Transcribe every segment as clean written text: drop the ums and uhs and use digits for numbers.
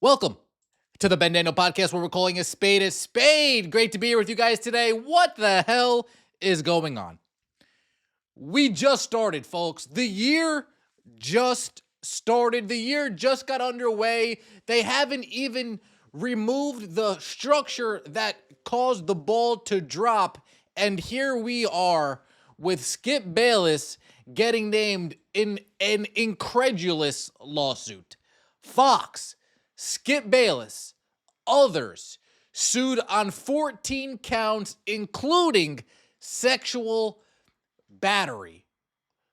Welcome to the Ben Daniel Podcast, where we're calling a spade a spade. Great to be here with you guys today. What the hell is going on? We just started, folks. The year just started. The year just got underway. They haven't even removed the structure that caused the ball to drop. And here we are with Skip Bayless getting named in an incredulous lawsuit. Fox, Skip Bayless, others sued on 14 counts, including sexual battery.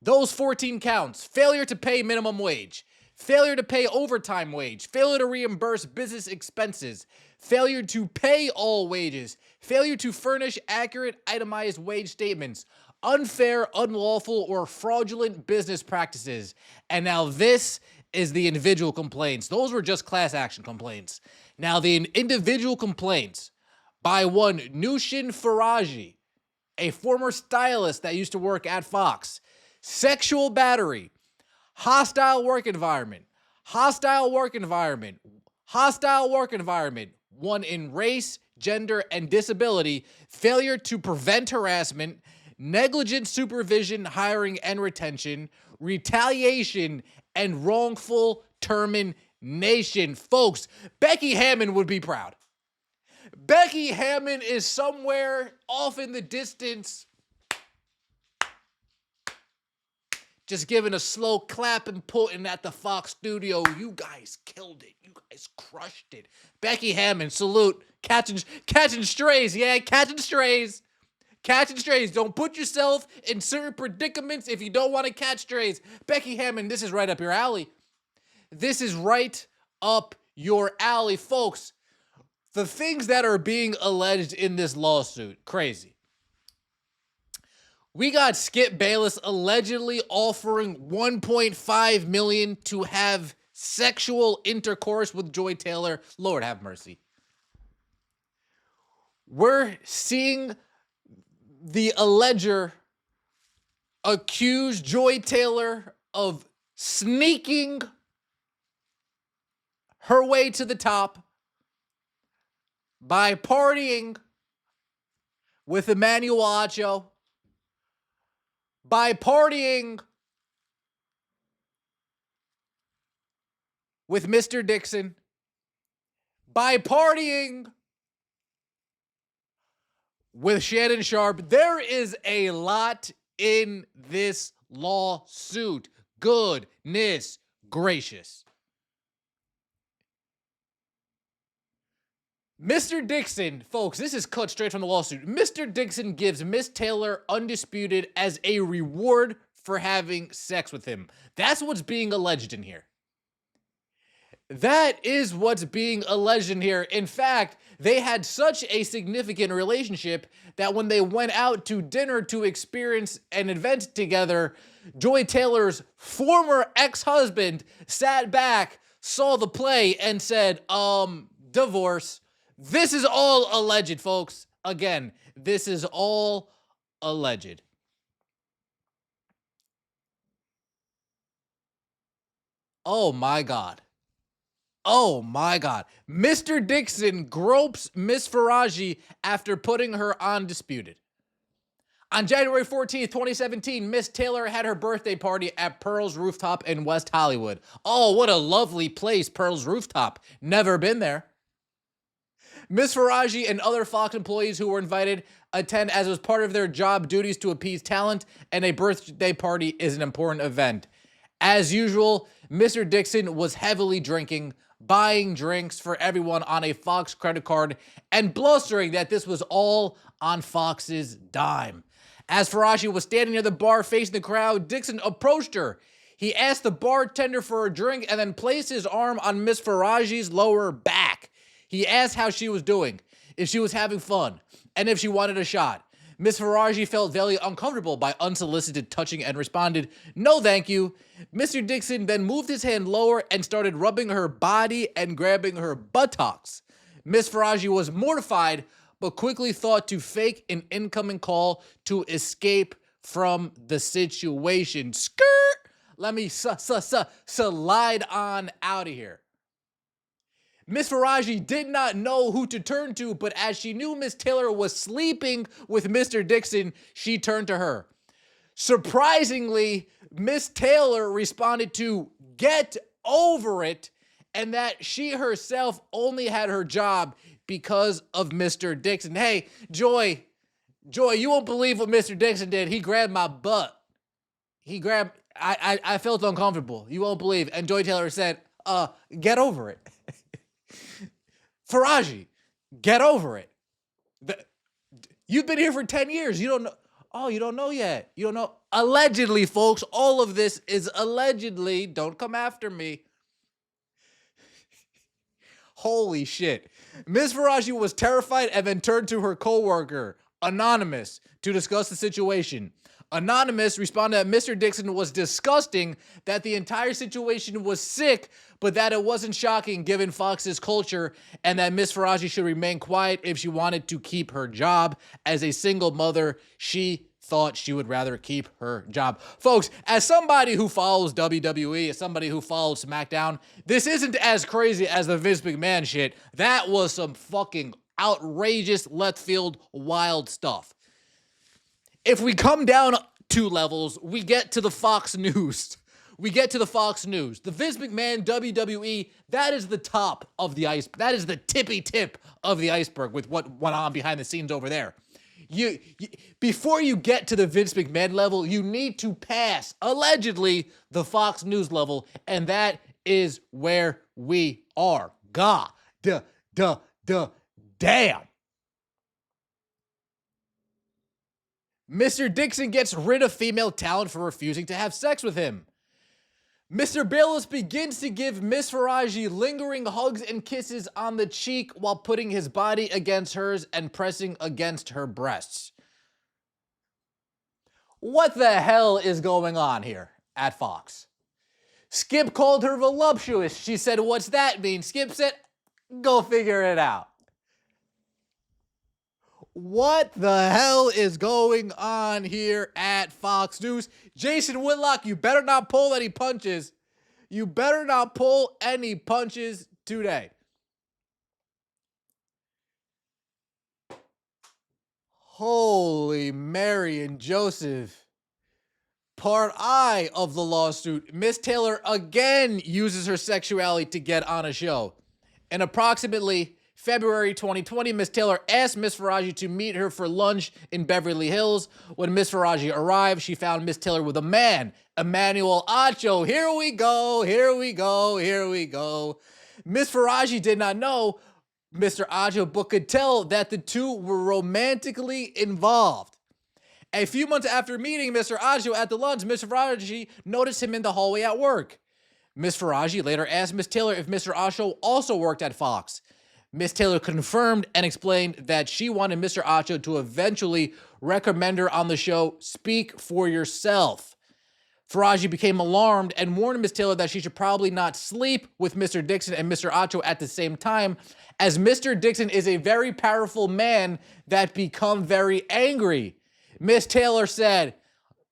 Those 14 counts: failure to pay minimum wage, failure to pay overtime wage, failure to reimburse business expenses, failure to pay all wages, failure to furnish accurate itemized wage statements, unfair, unlawful, or fraudulent business practices. And now this is the individual complaints. Those were just class action complaints. Now the individual complaints by one Nushin Faraji, a former stylist that used to work at Fox: sexual battery, hostile work environment, one in race, gender, and disability, failure to prevent harassment, negligent supervision, hiring, and retention, retaliation, and wrongful termination. Folks, Becky Hammond would be proud. Becky Hammond is somewhere off in the distance, just giving a slow clap and putting at the Fox studio. You guys killed it. You guys crushed it. Becky Hammond, salute. Catching strays. Yeah, catching strays. Catching strays. Don't put yourself in certain predicaments if you don't want to catch strays. Becky Hammond, this is right up your alley. This is right up your alley, folks. The things that are being alleged in this lawsuit, crazy. We got Skip Bayless allegedly offering $1.5 million to have sexual intercourse with Joy Taylor. Lord have mercy. We're seeing the alleger accuse Joy Taylor of sneaking her way to the top by partying with Emmanuel Acho, by partying with Mr. Dixon, by partying with Shannon Sharp. There is a lot in this lawsuit. Goodness gracious. Mr. Dixon, folks, this is cut straight from the lawsuit. Mr. Dixon gives Miss Taylor undisputed as a reward for having sex with him. That's what's being alleged in here. That is what's being alleged in here. In fact, they had such a significant relationship that when they went out to dinner to experience an event together, Joy Taylor's former ex-husband sat back, saw the play, and said, divorce. This is all alleged, folks. Again, this is all alleged. Oh my God. Oh my God. Mr. Dixon gropes Miss Faraji after putting her on Disputed. On January 14th, 2017, Miss Taylor had her birthday party at Pearl's Rooftop in West Hollywood. Oh, what a lovely place, Pearl's Rooftop. Never been there. Miss Faraji and other Fox employees who were invited attend as it was part of their job duties to appease talent, and a birthday party is an important event. As usual, Mr. Dixon was heavily drinking, buying drinks for everyone on a Fox credit card, and blustering that this was all on Fox's dime. As Faraji was standing near the bar facing the crowd, Dixon approached her. He asked the bartender for a drink and then placed his arm on Miss Faraji's lower back. He asked how she was doing, if she was having fun, and if she wanted a shot. Miss Faraji felt very uncomfortable by unsolicited touching and responded, "No, thank you." Mr. Dixon then moved his hand lower and started rubbing her body and grabbing her buttocks. Miss Faraji was mortified, but quickly thought to fake an incoming call to escape from the situation. Skirt! Let me slide on out of here. Miss Faraji did not know who to turn to, but as she knew Miss Taylor was sleeping with Mr. Dixon, she turned to her. Surprisingly, Miss Taylor responded to "get over it," and that she herself only had her job because of Mr. Dixon. Hey, Joy, you won't believe what Mr. Dixon did. He grabbed my butt. I felt uncomfortable. You won't believe. And Joy Taylor said, get over it. Faraji, get over it. You've been here for 10 years. You don't know. Oh, you don't know yet. You don't know. Allegedly, folks, all of this is allegedly. Don't come after me. Holy shit. Ms. Faraji was terrified and then turned to her coworker, Anonymous, to discuss the situation. Anonymous responded that Mr. Dixon was disgusting, that the entire situation was sick, but that it wasn't shocking given Fox's culture, and that Ms. Faraji should remain quiet if she wanted to keep her job. As a single mother, she thought she would rather keep her job. Folks, as somebody who follows WWE, as somebody who follows SmackDown, this isn't as crazy as the Vince McMahon shit. That was some fucking outrageous, left field, wild stuff. If we come down 2 levels, we get to the Fox News. The Vince McMahon WWE, that is the top of the iceberg. That is the tippy tip of the iceberg with what went on behind the scenes over there. Before you get to the Vince McMahon level, you need to pass, allegedly, the Fox News level, and that is where we are. God, damn. Mr. Dixon gets rid of female talent for refusing to have sex with him. Mr. Bayless begins to give Miss Faraji lingering hugs and kisses on the cheek while putting his body against hers and pressing against her breasts. What the hell is going on here at Fox? Skip called her voluptuous. She said, "What's that mean?" Skip said, "Go figure it out." What the hell is going on here at Fox News? Jason Whitlock, you better not pull any punches. You better not pull any punches today. Holy Mary and Joseph. Part I of the lawsuit. Miss Taylor again uses her sexuality to get on a show. In approximately February 2020, Miss Taylor asked Miss Faraji to meet her for lunch in Beverly Hills. When Miss Faraji arrived, she found Miss Taylor with a man, Emmanuel Acho. Here we go. Miss Faraji did not know Mr. Acho, but could tell that the two were romantically involved. A few months after meeting Mr. Acho at the lunch, Miss Faraji noticed him in the hallway at work. Miss Faraji later asked Miss Taylor if Mr. Acho also worked at Fox. Miss Taylor confirmed and explained that she wanted Mr. Acho to eventually recommend her on the show Speak for Yourself. Faraji became alarmed and warned Miss Taylor that she should probably not sleep with Mr. Dixon and Mr. Acho at the same time, as Mr. Dixon is a very powerful man that become very angry. Miss Taylor said,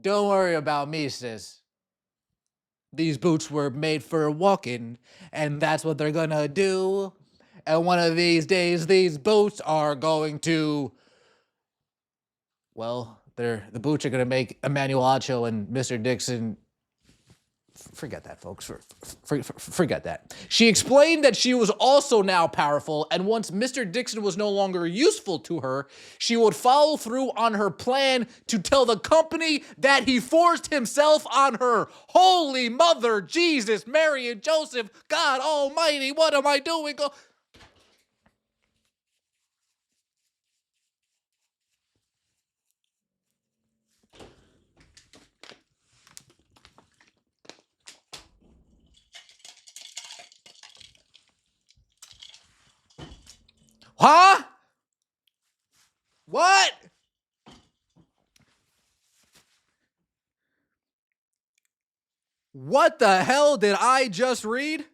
"Don't worry about me, sis. These boots were made for walking, and that's what they're gonna do. And one of these days, these boots are going to, well, the boots are going to make Emmanuel Acho and Mr. Dixon." Forget that, folks. Forget that. She explained that she was also now powerful, and once Mr. Dixon was no longer useful to her, she would follow through on her plan to tell the company that he forced himself on her. Holy Mother, Jesus, Mary, and Joseph, God Almighty, what am I doing? Huh? What? What the hell did I just read?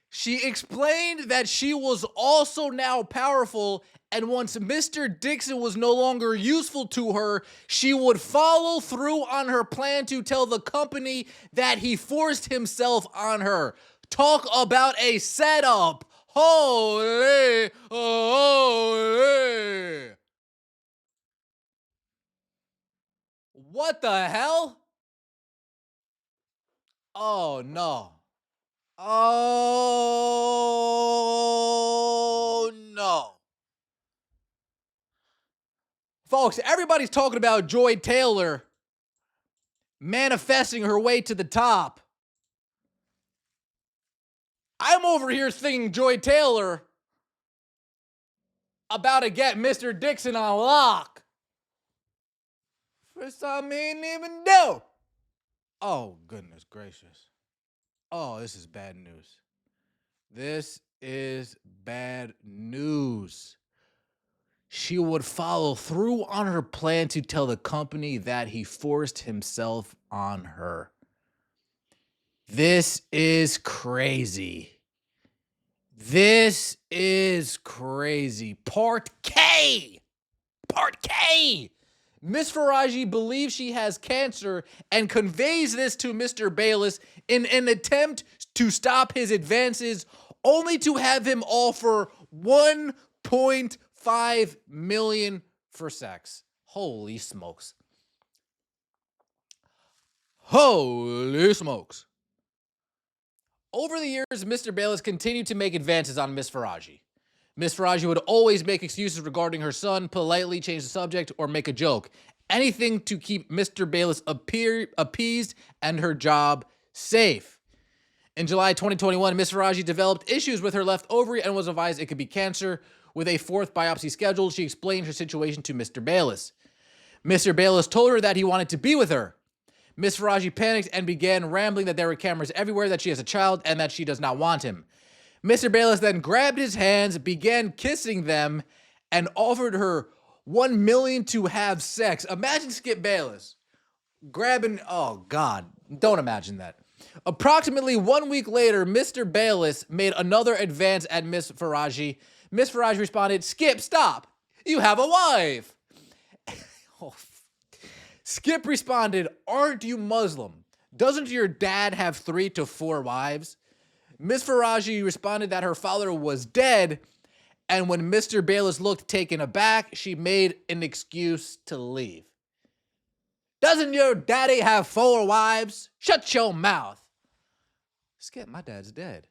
She explained that she was also now powerful, and once Mr. Dixon was no longer useful to her, she would follow through on her plan to tell the company that he forced himself on her. Talk about a setup. Holy, holy. What the hell? Oh, no. Oh, no. Folks, everybody's talking about Joy Taylor manifesting her way to the top. I'm over here thinking Joy Taylor about to get Mr. Dixon on lock. First time he didn't even know. Oh, goodness gracious. Oh, this is bad news. This is bad news. She would follow through on her plan to tell the company that he forced himself on her. This is crazy. This is crazy. Part K. Miss Faraji believes she has cancer and conveys this to Mr. Bayless in an attempt to stop his advances, only to have him offer $1.5 million for sex. Holy smokes. Holy smokes. Over the years, Mr. Bayless continued to make advances on Miss Faraji. Miss Faraji would always make excuses regarding her son, politely change the subject, or make a joke. Anything to keep Mr. Bayless appeased and her job safe. In July 2021, Miss Faraji developed issues with her left ovary and was advised it could be cancer. With a fourth biopsy scheduled, she explained her situation to Mr. Bayless. Mr. Bayless told her that he wanted to be with her. Miss Faraji panicked and began rambling that there were cameras everywhere, that she has a child, and that she does not want him. Mr. Bayless then grabbed his hands, began kissing them, and offered her $1 million to have sex. Imagine Skip Bayless grabbing, oh God, don't imagine that. Approximately 1 week later, Mr. Bayless made another advance at Miss Faraji. Miss Faraji responded, "Skip, stop. You have a wife." Oh, Skip responded, "Aren't you Muslim? Doesn't your dad have 3 to 4 wives?" Miss Faraji responded that her father was dead, and when Mr. Bayless looked taken aback, she made an excuse to leave. "Doesn't your daddy have 4 wives? Shut your mouth." Skip, my dad's dead.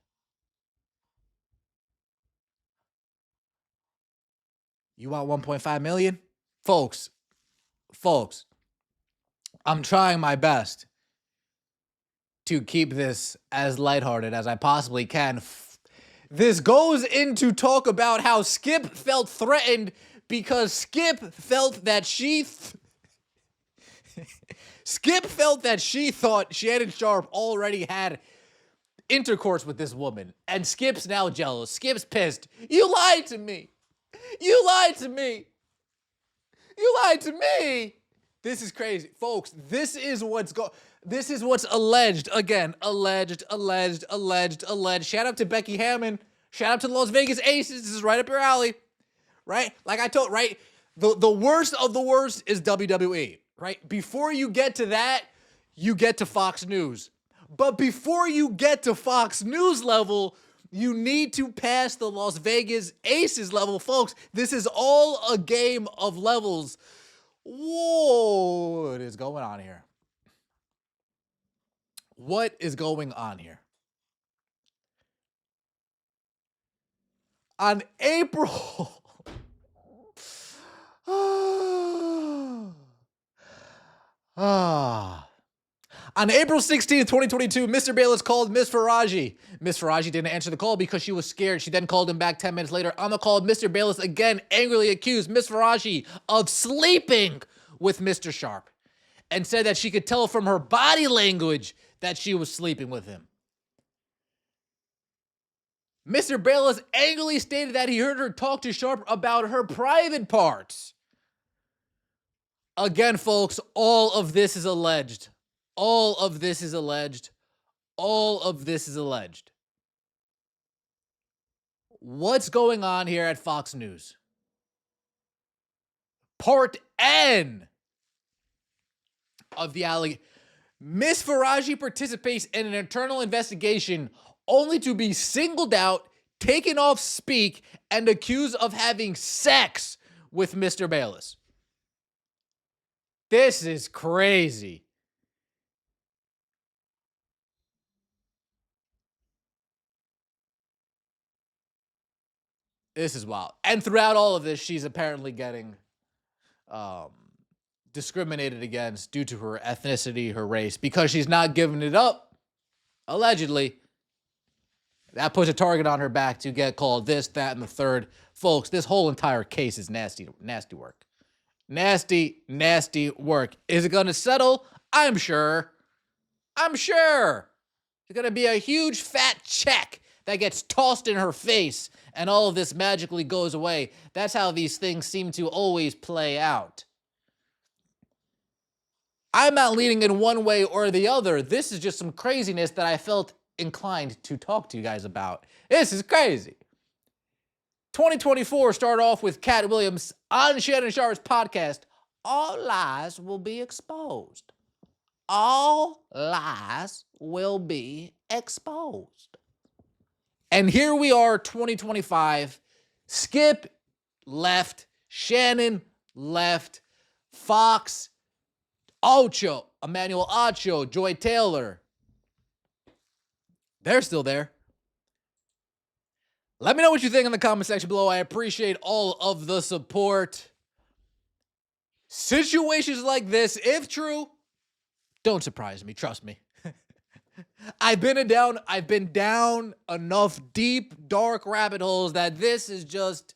You want 1.5 million? Folks, I'm trying my best to keep this as lighthearted as I possibly can. This goes into talk about how Skip felt threatened because Skip felt that she thought Shannon Sharpe already had intercourse with this woman, and Skip's now jealous. Skip's pissed. You lied to me. You lied to me. You lied to me. This is crazy. Folks, this is what's alleged. Again, alleged. Shout out to Becky Hammond. Shout out to the Las Vegas Aces. This is right up your alley. Right? Like I told, right? The worst of the worst is WWE, right? Before you get to that, you get to Fox News. But before you get to Fox News level, you need to pass the Las Vegas Aces level. Folks, this is all a game of levels. Whoa, what is going on here? What is going on here? On April... On April 16th, 2022, Mr. Bayless called Miss Faraji. Miss Faraji didn't answer the call because she was scared. She then called him back 10 minutes later. On the call, Mr. Bayless again angrily accused Miss Faraji of sleeping with Mr. Sharpe and said that she could tell from her body language that she was sleeping with him. Mr. Bayless angrily stated that he heard her talk to Sharpe about her private parts. Again, folks, all of this is alleged. All of this is alleged. All of this is alleged. What's going on here at Fox News? Part N of the allegation. Miss Faraji participates in an internal investigation only to be singled out, taken off speak, and accused of having sex with Mr. Bayless. This is crazy. This is wild. And throughout all of this, she's apparently getting discriminated against due to her ethnicity, her race, because she's not giving it up. Allegedly, that puts a target on her back to get called this, that, and the third. Folks, this whole entire case is nasty work. Nasty work. Is it going to settle? I'm sure. It's going to be a huge fat check that gets tossed in her face, and all of this magically goes away. That's how these things seem to always play out. I'm not leaning in one way or the other. This is just some craziness that I felt inclined to talk to you guys about. This is crazy. 2024 started off with Cat Williams on Shannon Sharp's podcast. All lies will be exposed. All lies will be exposed. And here we are, 2025. Skip left. Shannon left. Fox, Ocho, Emmanuel Ocho, Joy Taylor. They're still there. Let me know what you think in the comment section below. I appreciate all of the support. Situations like this, if true, don't surprise me. Trust me. I've been down enough deep, dark rabbit holes that this is just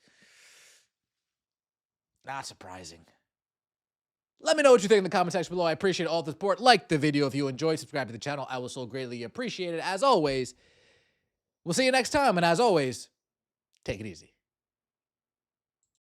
not surprising. Let me know what you think in the comment section below. I appreciate all the support. Like the video if you enjoyed. Subscribe to the channel. I will so greatly appreciate it. As always, we'll see you next time. And as always, take it easy.